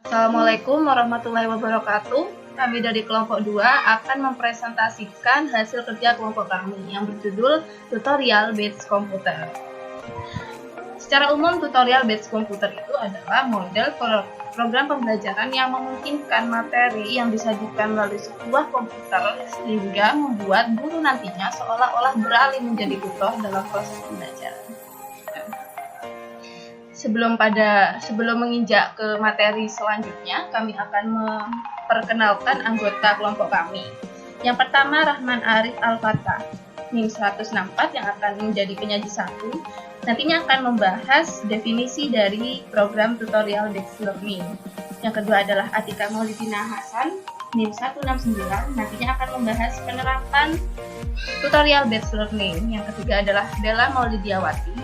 Assalamualaikum warahmatullahi wabarakatuh. Kami dari kelompok 2 akan mempresentasikan hasil kerja kelompok kami yang berjudul Tutorial Based Computer. Secara umum, tutorial based computer itu adalah model program pembelajaran yang memungkinkan materi yang disajikan melalui sebuah komputer sehingga membuat guru nantinya seolah-olah beralih menjadi tutor dalam proses pembelajaran. Sebelum menginjak ke materi selanjutnya, kami akan memperkenalkan anggota kelompok kami. Yang pertama, Rahman Arif Al-Fatah, NIM 164 yang akan menjadi penyaji 1. Nantinya akan membahas definisi dari program tutorial based learning. Yang kedua adalah Atika Maulidina Hasan, NIM 169, nantinya akan membahas penerapan tutorial based learning. Yang ketiga adalah Bella Maulidiawati,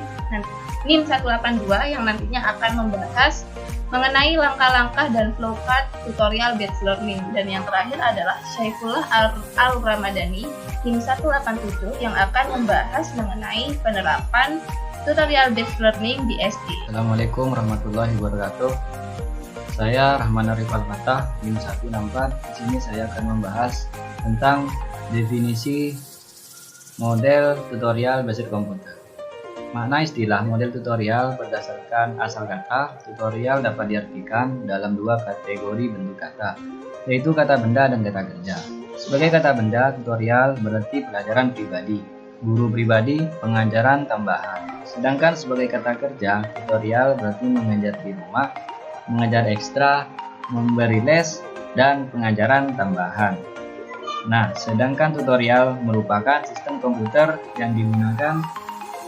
NIM 182 yang nantinya akan membahas mengenai langkah-langkah dan flowchart tutorial based learning. Dan yang terakhir adalah Syaifullah Al-Ramadhani, NIM 187 yang akan membahas mengenai penerapan tutorial based learning di SD. Assalamualaikum warahmatullahi wabarakatuh. Saya Rahman Arif Al-Fatah, NIM 164. Di sini saya akan membahas tentang definisi model tutorial based computer. Makna istilah model tutorial berdasarkan asal kata. Tutorial dapat diartikan dalam dua kategori bentuk kata, yaitu kata benda dan kata kerja. Sebagai kata benda, tutorial berarti pelajaran pribadi, guru pribadi, pengajaran tambahan. Sedangkan sebagai kata kerja, tutorial berarti mengajar di rumah, mengajar ekstra, memberi les, dan pengajaran tambahan. Nah, sedangkan tutorial merupakan sistem komputer yang digunakan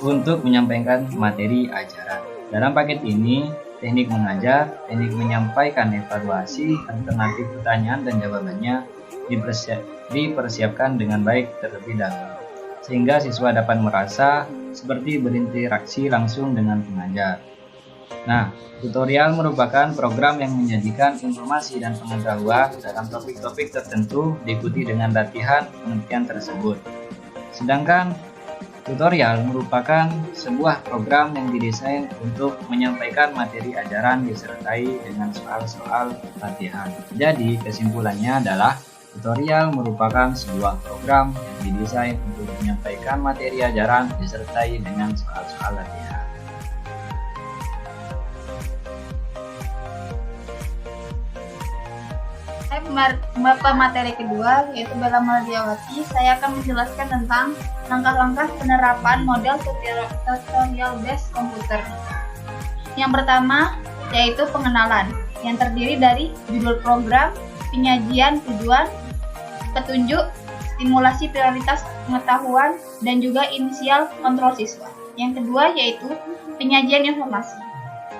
untuk menyampaikan materi ajaran. Dalam paket ini, teknik mengajar, teknik menyampaikan evaluasi, alternatif pertanyaan dan jawabannya dipersiapkan dengan baik terlebih dahulu, sehingga siswa dapat merasa seperti berinteraksi langsung dengan pengajar. Nah, tutorial merupakan program yang menyajikan informasi dan pengetahuan dalam topik-topik tertentu diikuti dengan latihan pengertian tersebut. Sedangkan tutorial merupakan sebuah program yang didesain untuk menyampaikan materi ajaran disertai dengan soal-soal latihan. Jadi, kesimpulannya adalah tutorial merupakan sebuah program yang didesain untuk menyampaikan materi ajaran disertai dengan soal-soal latihan. Materi kedua yaitu Bella Maulidiawati. Saya akan menjelaskan tentang langkah-langkah penerapan model tutorial based computer. Yang pertama yaitu pengenalan, yang terdiri dari judul program, penyajian tujuan, petunjuk, stimulasi prioritas pengetahuan, dan juga inisial kontrol siswa. Yang kedua yaitu penyajian informasi.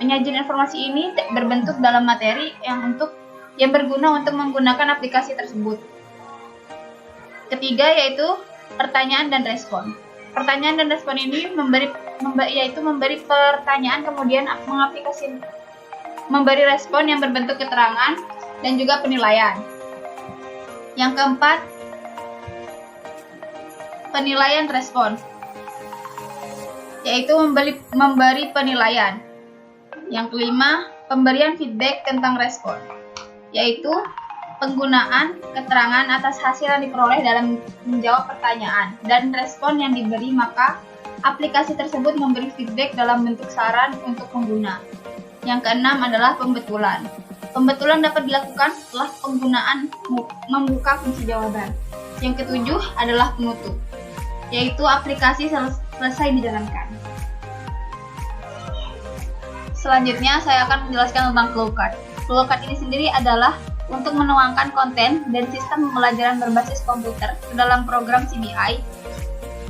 Penyajian informasi ini berbentuk dalam materi yang berguna untuk menggunakan aplikasi tersebut. Ketiga yaitu pertanyaan dan respon. Pertanyaan dan respon ini memberi pertanyaan kemudian memberi respon yang berbentuk keterangan dan juga penilaian. Yang keempat, penilaian respon, yaitu memberi penilaian. Yang kelima, pemberian feedback tentang respon, yaitu penggunaan keterangan atas hasil yang diperoleh dalam menjawab pertanyaan dan respon yang diberi, maka aplikasi tersebut memberi feedback dalam bentuk saran untuk pengguna. Yang keenam adalah pembetulan. Pembetulan dapat dilakukan setelah penggunaan membuka kunci jawaban. Yang ketujuh adalah penutup, yaitu aplikasi selesai dijalankan. Selanjutnya saya akan menjelaskan tentang flowchart. Flowchart ini sendiri adalah untuk menuangkan konten dan sistem pembelajaran berbasis komputer ke dalam program CBI,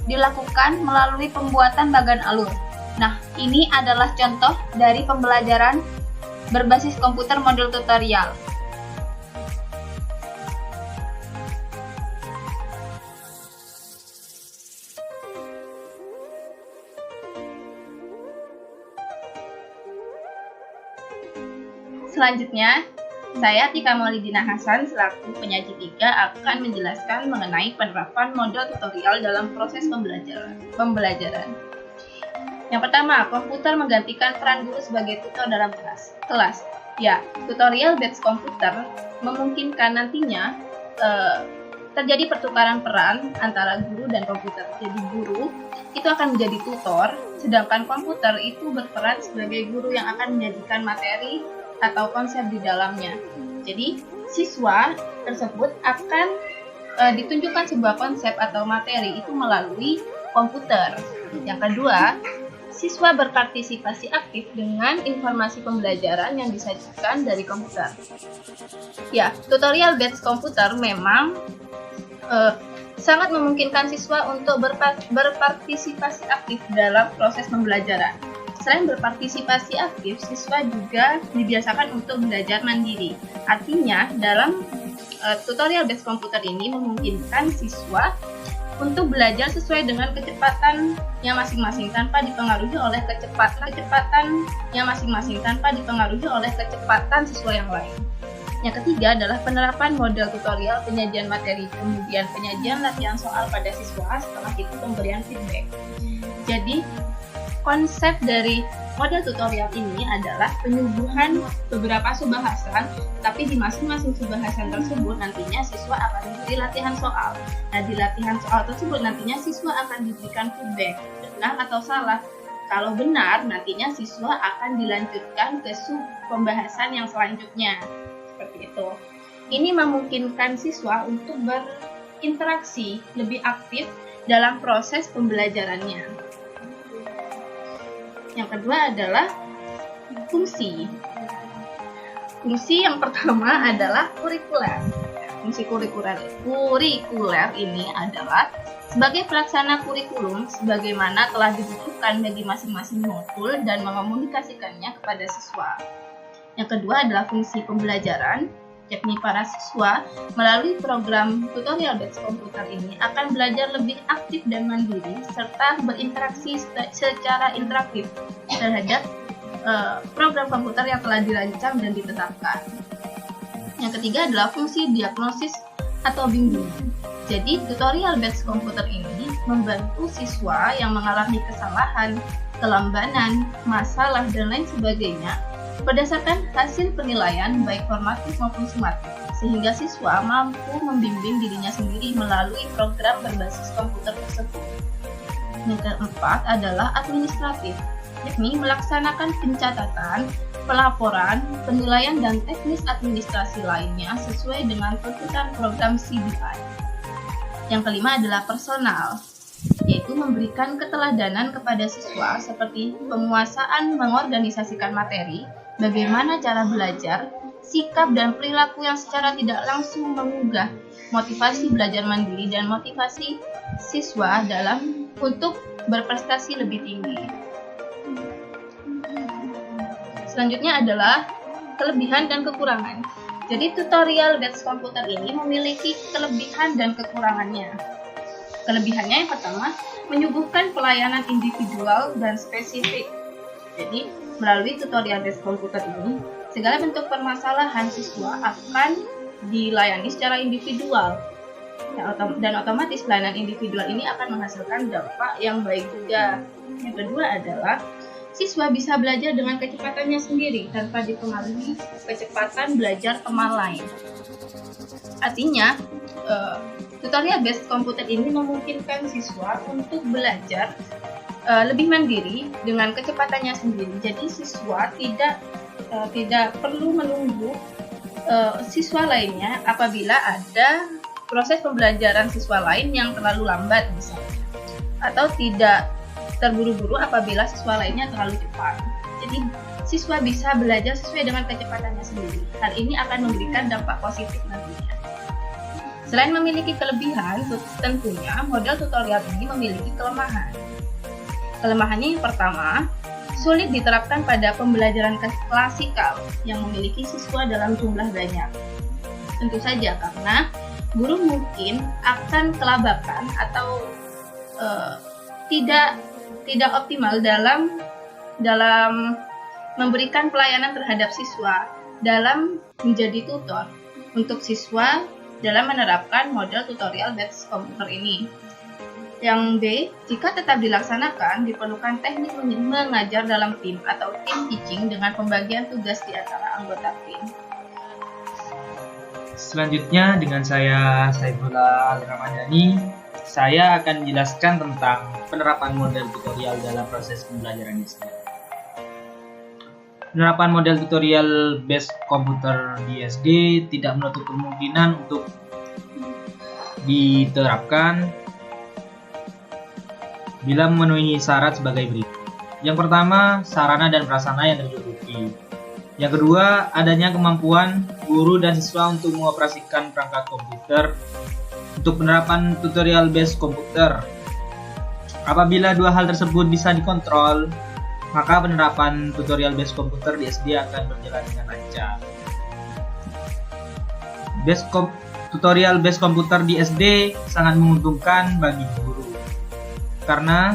dilakukan melalui pembuatan bagan alur. Nah, ini adalah contoh dari pembelajaran berbasis komputer modul tutorial. Selanjutnya, saya Atika Maulidina Hasan selaku penyaji 3 akan menjelaskan mengenai penerapan model tutorial dalam proses pembelajaran. Yang pertama, komputer menggantikan peran guru sebagai tutor dalam kelas. Ya, tutorial batch komputer memungkinkan nantinya terjadi pertukaran peran antara guru dan komputer. Jadi guru itu akan menjadi tutor, sedangkan komputer itu berperan sebagai guru yang akan menyajikan materi atau konsep di dalamnya. Jadi siswa tersebut akan ditunjukkan sebuah konsep atau materi itu melalui komputer. Yang kedua, siswa berpartisipasi aktif dengan informasi pembelajaran yang disajikan dari komputer. Ya, tutorial batch komputer memang sangat memungkinkan siswa untuk berpartisipasi aktif dalam proses pembelajaran. Selain berpartisipasi aktif, siswa juga dibiasakan untuk belajar mandiri. Artinya, dalam tutorial batch komputer ini memungkinkan siswa untuk belajar sesuai dengan kecepatannya masing-masing tanpa dipengaruhi oleh kecepatan siswa yang lain. Yang ketiga adalah penerapan model tutorial, penyajian materi, kemudian penyajian latihan soal pada siswa, setelah itu pemberian feedback. Jadi, konsep dari model tutorial ini adalah penyuguhan beberapa subbahasan, tapi di masing-masing subbahasan tersebut nantinya siswa akan diberi latihan soal. Nah, di latihan soal tersebut nantinya siswa akan diberikan feedback, benar atau salah. Kalau benar, nantinya siswa akan dilanjutkan ke sub pembahasan yang selanjutnya. Seperti itu. Ini memungkinkan siswa untuk berinteraksi lebih aktif dalam proses pembelajarannya. Yang kedua adalah fungsi. Fungsi yang pertama adalah kurikuler. Fungsi kurikuler ini adalah sebagai pelaksana kurikulum sebagaimana telah dibutuhkan bagi masing-masing modul dan mengomunikasikannya kepada siswa. Yang kedua adalah fungsi pembelajaran, yakni para siswa melalui program tutorial batch komputer ini akan belajar lebih aktif dan mandiri serta berinteraksi secara interaktif terhadap program komputer yang telah dirancang dan ditetapkan. Yang ketiga adalah fungsi diagnosis atau bimbingan. Jadi tutorial batch komputer ini membantu siswa yang mengalami kesalahan, kelambanan, masalah dan lain sebagainya berdasarkan hasil penilaian baik formatif maupun sumatif, sehingga siswa mampu membimbing dirinya sendiri melalui program berbasis komputer tersebut. Yang keempat adalah administratif, yakni melaksanakan pencatatan, pelaporan, penilaian dan teknis administrasi lainnya sesuai dengan tuntutan program CBI. Yang kelima adalah personal, yaitu memberikan keteladanan kepada siswa seperti penguasaan mengorganisasikan materi, bagaimana cara belajar, sikap dan perilaku yang secara tidak langsung mengugah motivasi belajar mandiri dan motivasi siswa dalam untuk berprestasi lebih tinggi. Selanjutnya adalah kelebihan dan kekurangan. Jadi tutorial batch komputer ini memiliki kelebihan dan kekurangannya. Kelebihannya yang pertama, menyuguhkan pelayanan individual dan spesifik. Jadi, melalui tutorial batch komputer ini, segala bentuk permasalahan siswa akan dilayani secara individual. Dan otomatis pelayanan individual ini akan menghasilkan dampak yang baik juga. Yang kedua adalah, siswa bisa belajar dengan kecepatannya sendiri tanpa dipengaruhi kecepatan belajar teman lain. Artinya, tutorial batch komputer ini memungkinkan siswa untuk belajar lebih mandiri dengan kecepatannya sendiri. Jadi siswa tidak perlu menunggu siswa lainnya apabila ada proses pembelajaran siswa lain yang terlalu lambat misalnya, atau tidak terburu-buru apabila siswa lainnya terlalu cepat. Jadi siswa bisa belajar sesuai dengan kecepatannya sendiri. Hal ini akan memberikan dampak positif nantinya. Selain memiliki kelebihan, tentunya model tutorial ini memiliki kelemahan. Kelemahannya yang pertama, sulit diterapkan pada pembelajaran klasikal yang memiliki siswa dalam jumlah banyak. Tentu saja karena guru mungkin akan kelabakan atau tidak optimal dalam memberikan pelayanan terhadap siswa dalam menjadi tutor untuk siswa dalam menerapkan model tutorial batch komputer ini. Yang B, jika tetap dilaksanakan, diperlukan teknik mengajar dalam tim atau team teaching dengan pembagian tugas di antara anggota tim. Selanjutnya dengan saya Saifullah Al-Ramadhani, saya akan menjelaskan tentang penerapan model tutorial dalam proses pembelajaran SD. Penerapan model tutorial based komputer di SD tidak menutup kemungkinan untuk diterapkan bila memenuhi syarat sebagai berikut. Yang pertama, sarana dan prasarana yang tercukupi. Yang kedua, adanya kemampuan guru dan siswa untuk mengoperasikan perangkat komputer. Untuk penerapan tutorial based komputer, apabila dua hal tersebut bisa dikontrol, maka penerapan tutorial based komputer di SD akan berjalan dengan lancar. Tutorial based komputer di SD sangat menguntungkan bagi guru, karena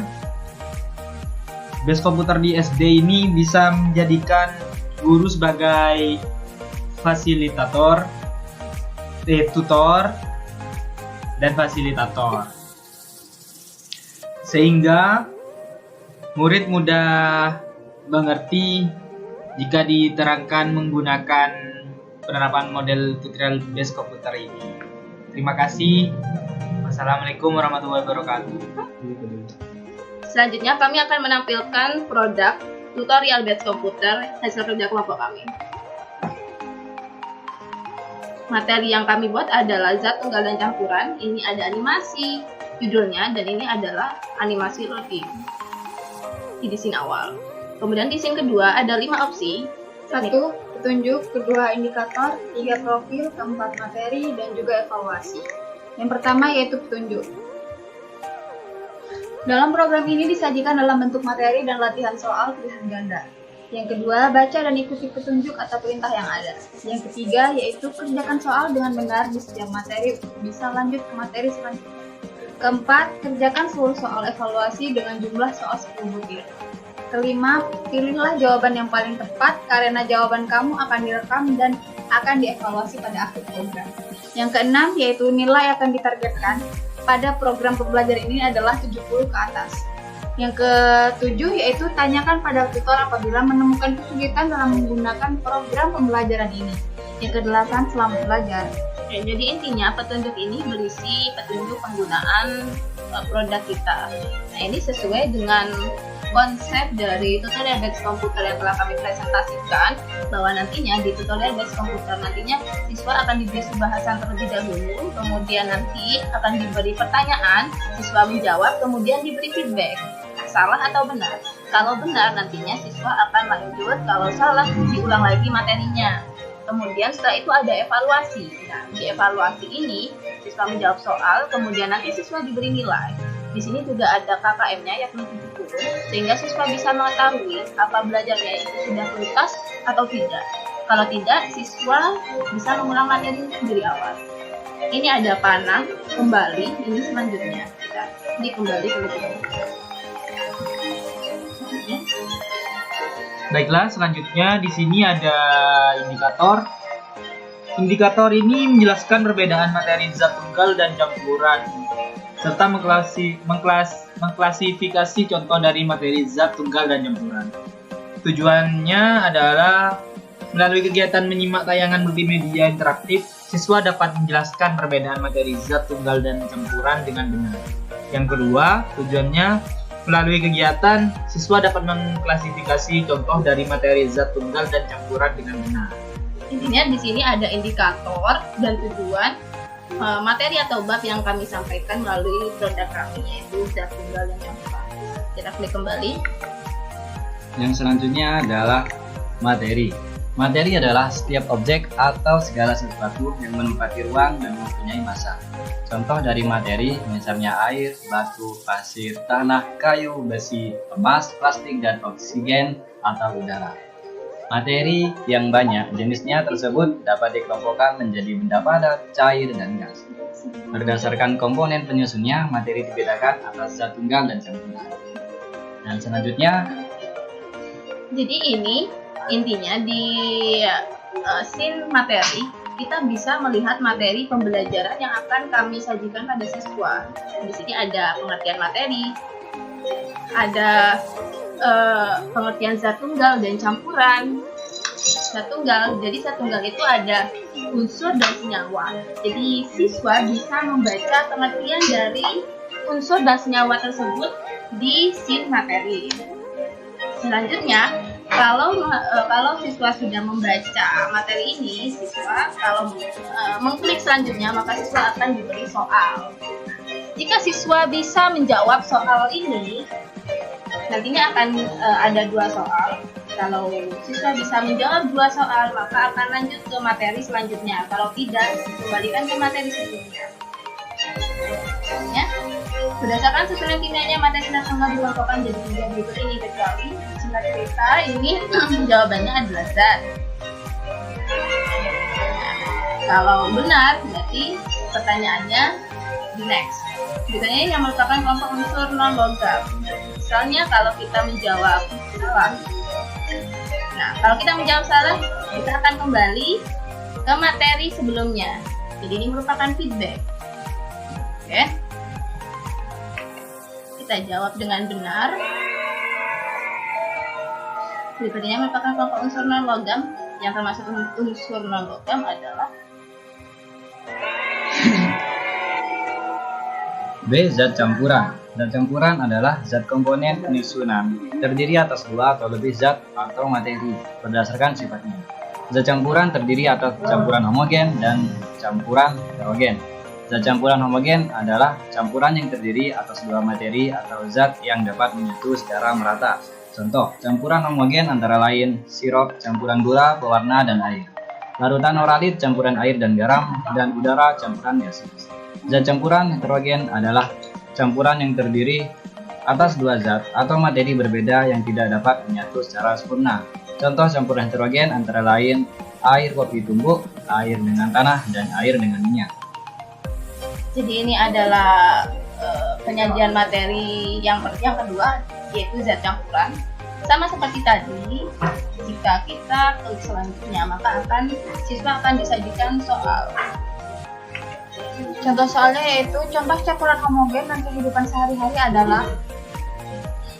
based komputer di SD ini bisa menjadikan guru sebagai fasilitator, tutor, dan fasilitator, sehingga murid mudah mengerti jika diterangkan menggunakan penerapan model tutorial based komputer ini. Terima kasih. Wassalamualaikum warahmatullahi wabarakatuh. Selanjutnya kami akan menampilkan produk tutorial based komputer hasil kerja kelompok kami. Materi yang kami buat adalah zat tunggal dan campuran. Ini ada animasi judulnya, dan ini adalah animasi loading di scene awal. Kemudian di scene kedua ada 5 opsi. 1. Petunjuk, kedua indikator, 3 profil, keempat materi, dan juga evaluasi. Yang pertama yaitu petunjuk. Dalam program ini disajikan dalam bentuk materi dan latihan soal pilihan ganda. Yang kedua, baca dan ikuti petunjuk atau perintah yang ada. Yang ketiga, yaitu kerjakan soal dengan benar di setiap materi untuk bisa lanjut ke materi selanjutnya. Keempat, kerjakan seluruh soal evaluasi dengan jumlah soal 10 butir. Kelima, pilihlah jawaban yang paling tepat karena jawaban kamu akan direkam dan akan dievaluasi pada akhir program. Yang keenam, yaitu nilai akan ditargetkan pada program pembelajaran ini adalah 70 ke atas. Yang ketujuh, yaitu tanyakan pada tutor apabila menemukan kesulitan dalam menggunakan program pembelajaran ini. Yang kedelapan, selamat belajar. Ya, jadi intinya petunjuk ini berisi petunjuk penggunaan produk kita. Nah, ini sesuai dengan konsep dari tutorial based komputer yang telah kami presentasikan, bahwa nantinya di tutorial based komputer nantinya siswa akan diberi bahasan terlebih dahulu, kemudian nanti akan diberi pertanyaan, siswa menjawab, kemudian diberi feedback, salah atau benar. Kalau benar nantinya siswa akan lanjut, kalau salah diulang lagi materinya. Kemudian setelah itu ada evaluasi. Nah, di evaluasi ini siswa menjawab soal, kemudian nanti siswa diberi nilai. Di sini juga ada KKM-nya yakni 70, sehingga siswa bisa mengetahui apa belajarnya itu sudah tuntas atau tidak. Kalau tidak, siswa bisa mengulang materi dari awal. Ini ada panah, kembali, ini selanjutnya. Ini kembali ke Baiklah, selanjutnya di sini ada indikator. Indikator ini menjelaskan perbedaan materi zat tunggal dan campuran, serta mengklasifikasi contoh dari materi zat tunggal dan campuran. Tujuannya adalah melalui kegiatan menyimak tayangan multimedia interaktif, siswa dapat menjelaskan perbedaan materi zat tunggal dan campuran dengan benar. Yang kedua, tujuannya melalui kegiatan, siswa dapat mengklasifikasi contoh dari materi zat tunggal dan campuran dengan benar. Intinya di sini ada indikator dan tujuan materi atau bab yang kami sampaikan melalui produk kami, yaitu zat tunggal dan campuran. Kita klik kembali. Yang selanjutnya adalah materi. Materi adalah setiap objek atau segala sesuatu yang menempati ruang dan mempunyai massa. Contoh dari materi misalnya air, batu, pasir, tanah, kayu, besi, emas, plastik, dan oksigen atau udara. Materi yang banyak jenisnya tersebut dapat dikelompokkan menjadi benda padat, cair, dan gas. Berdasarkan komponen penyusunnya, materi dibedakan atas zat tunggal dan campuran. Dan selanjutnya, jadi ini intinya di scene materi kita bisa melihat materi pembelajaran yang akan kami sajikan pada siswa. Di sini ada pengertian materi, ada pengertian zat tunggal dan campuran. Zat tunggal, jadi zat tunggal itu ada unsur dan senyawa. Jadi siswa bisa membaca pengertian dari unsur dan senyawa tersebut di scene materi. Selanjutnya, kalau siswa sudah membaca materi ini, siswa kalau mengklik selanjutnya maka siswa akan diberi soal. Jika siswa bisa menjawab soal ini, nantinya akan ada 2 soal. Kalau siswa bisa menjawab 2 soal, maka akan lanjut ke materi selanjutnya. Kalau tidak, kembalikan ke materi sebelumnya. Ya. Berdasarkan susunan kimianya, materi dan tanggal dikelompokkan jadi 3 berikut ini, kecuali singkat cerita ini jawabannya adalah zat. Kalau benar, berarti pertanyaannya di next. Berikutnya yang merupakan kelompok unsur non logam. Misalnya kalau kita menjawab salah. Nah, kalau kita menjawab salah, kita akan kembali ke materi sebelumnya. Jadi ini merupakan feedback. Oke. Kita jawab dengan benar. Berikutnya merupakan kelompok unsur non logam. Yang termasuk unsur non logam adalah B. Zat campuran. Zat campuran adalah zat komponen penyusunan terdiri atas 2 atau lebih zat atau materi berdasarkan sifatnya. Zat campuran terdiri atas campuran homogen dan campuran heterogen. Zat campuran homogen adalah campuran yang terdiri atas 2 materi atau zat yang dapat menyatu secara merata. Contoh, campuran homogen antara lain sirup, campuran gula, pewarna, dan air. Larutan oralit, campuran air dan garam, dan udara, campuran gaseous. Zat campuran heterogen adalah campuran yang terdiri atas 2 zat atau materi berbeda yang tidak dapat menyatu secara sempurna. Contoh campuran heterogen antara lain air kopi tumbuk, air dengan tanah, dan air dengan minyak. Jadi ini adalah penyajian materi yang kedua, yaitu zat campuran. Sama seperti tadi, jika kita klik selanjutnya maka siswa akan disajikan soal. Contoh soalnya yaitu contoh campuran homogen dan kehidupan sehari-hari adalah.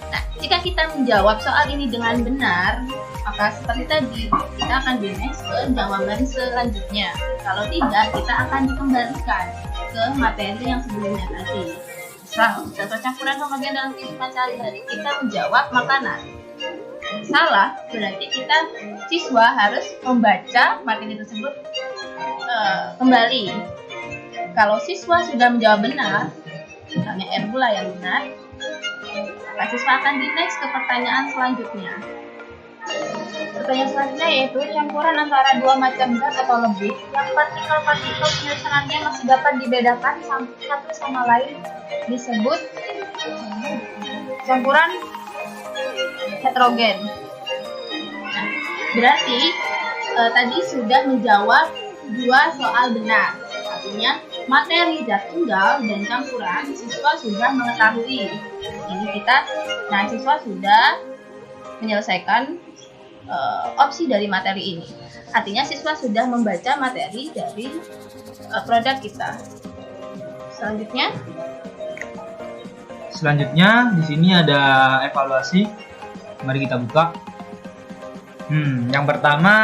Nah, jika kita menjawab soal ini dengan benar, maka seperti tadi kita akan di next ke jawaban selanjutnya. Kalau tidak, kita akan dikembalikan ke materi yang sebelumnya tadi. Misal, contoh campuran homogen dalam kehidupan sehari-hari, kita menjawab makanan. Salah, berarti siswa harus membaca materi tersebut kembali. Kalau siswa sudah menjawab benar, misalnya air gula yang benar, maka siswa akan di next ke pertanyaan selanjutnya. Pertanyaan selanjutnya yaitu campuran antara 2 macam zat atau lebih yang partikel-partikel penyusunannya masih dapat dibedakan satu sama lain disebut campuran heterogen. Berarti tadi sudah menjawab 2 soal benar. Artinya materi zat tunggal dan campuran siswa sudah mengetahui. Siswa sudah menyelesaikan opsi dari materi ini. Artinya siswa sudah membaca materi dari produk kita. Selanjutnya di sini ada evaluasi. Mari kita buka. Yang pertama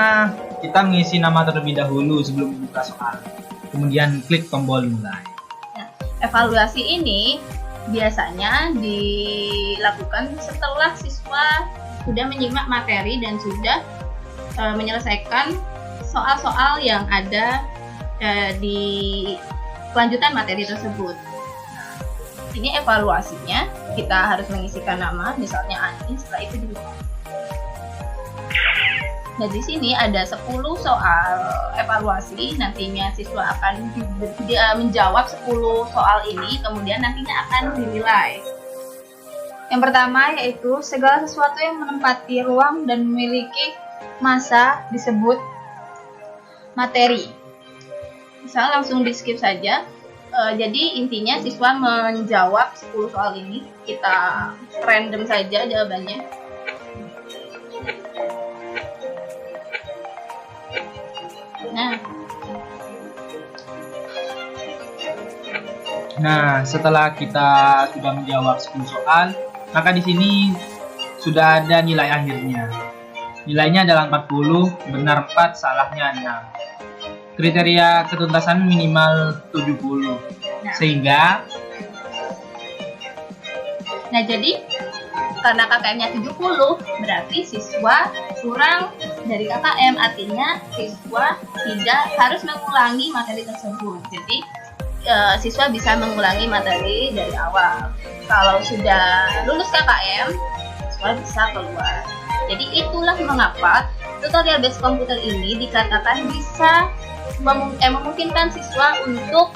kita mengisi nama terlebih dahulu sebelum membuka soal. Kemudian klik tombol mulai. Nah, evaluasi ini biasanya dilakukan setelah siswa sudah menyimak materi dan sudah menyelesaikan soal-soal yang ada di kelanjutan materi tersebut. Nah, ini evaluasinya, kita harus mengisikan nama, misalnya Ani, setelah itu dibuka. Nah, di sini ada 10 soal evaluasi, nantinya siswa akan menjawab 10 soal ini, kemudian nantinya akan dinilai. Yang pertama yaitu segala sesuatu yang menempati ruang dan memiliki massa disebut materi. Misal langsung di skip saja. Jadi intinya siswa menjawab 10 soal ini, kita random saja jawabannya. Nah, Nah, setelah kita sudah menjawab 10 soal, maka di sini sudah ada nilai akhirnya. Nilainya adalah 40, benar 4, salahnya 6. Kriteria ketuntasan minimal 70. Sehingga jadi karena KKM-nya 70, berarti siswa kurang dari KKM, artinya siswa tidak harus mengulangi materi tersebut. Jadi siswa bisa mengulangi materi dari awal. Kalau sudah lulus KKM, siswa bisa keluar. Jadi itulah mengapa tutorial based komputer ini dikatakan bisa memungkinkan siswa untuk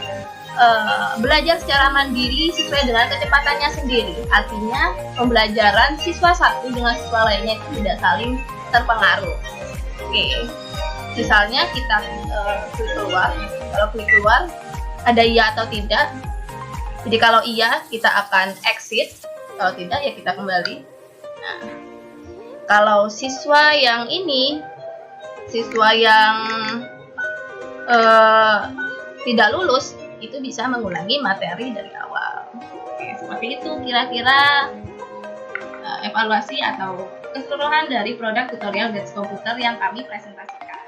belajar secara mandiri sesuai dengan kecepatannya sendiri. Artinya pembelajaran siswa satu dengan siswa lainnya itu tidak saling terpengaruh. Oke, misalnya kita klik keluar. Kalau klik keluar ada iya atau tidak. Jadi kalau iya kita akan exit, kalau tidak ya kita kembali. Nah, kalau siswa yang ini, siswa yang tidak lulus, itu bisa mengulangi materi dari awal. Oke, seperti itu kira-kira evaluasi atau keseluruhan dari produk tutorial based komputer yang kami presentasikan.